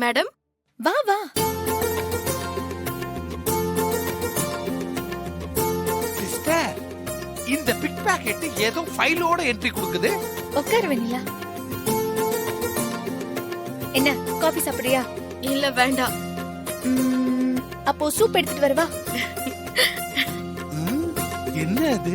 Madam வா வா. Sister, இந்த பிக் பாக்கெட் ஏதோ ஃபைலோட என்ட்ரி கொடுக்குது. உட்காரு வெண்ணிலா. என்ன காபி சாப்பிடுறியா? இல்ல வேண்டாம். அப்போ சூப் எடுத்துட்டு வரவா? என்ன அது?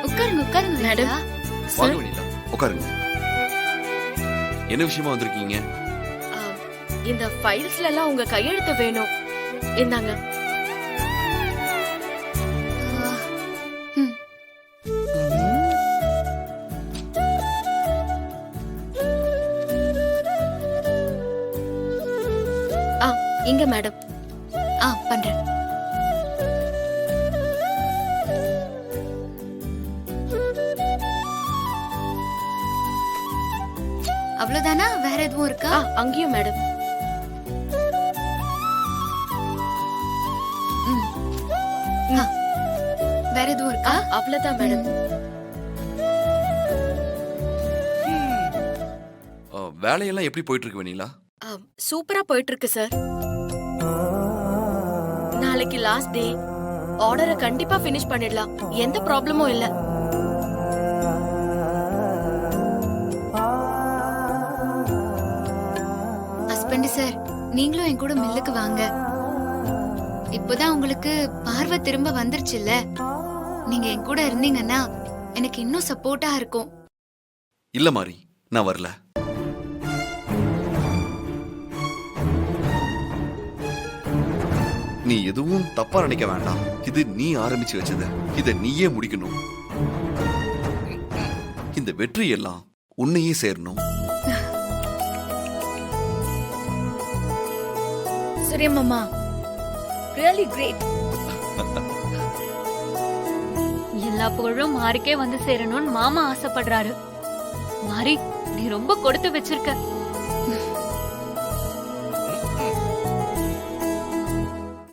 உட்காருங்க உட்காருங்க மேடம். வாங்க வெண்ணிலா, உட்காருங்க. என்ன விஷயமா வந்திருக்கீங்க? இந்த ஃபைல்ஸ்ல எல்லாம் உங்க கையெழுத்து வேணும். இந்தாங்க. இங்க மேடம். பண்றேன். அவ்வளவுதானா? வேற எதுவும் இருக்கா? அங்கேயும் மேடம். வேற எதுவும் இருக்கா? அவ்வளவுதான் மேடம். வேலையெல்லாம் எப்படி போயிட்டு இருக்கு வெண்ணிலா? சூப்பரா போயிட்டு இருக்கு சார். நாளைக்கு லாஸ்ட் டே. ஆர்டரை கண்டிப்பா ஃபினிஷ் பண்ணிடலாம். எந்த ப்ராப்ளமும் இல்ல. ஹஸ்பண்ட் சார், நீங்களும் என் கூட மில்லுக்கு வாங்க. இப்போதான் உங்களுக்கு பார்வை திரும்ப வந்துருச்சுல்ல. நீங்க என் கூட இருந்தீங்கன்னா எனக்கு இன்னும் சப்போர்ட்டா இருக்கும். இல்ல மாரி, நான் வரல. நீ எதுவும் தப்பா நினைக்க வேண்டாம். இது நீ ஆரம்பிச்சு வச்சது. இத நீயே முடிக்கணும். இந்த வெற்றி எல்லாம் உன்னையே சேரணும். சூர்யா மாமா, ரியலி கிரேட். எல்லா புகழும் மாரிக்கே வந்து சேரணும்னு மாமா ஆசைப்படுறாரு. மாரி, நீ ரொம்ப கொடுத்து வச்சிருக்க.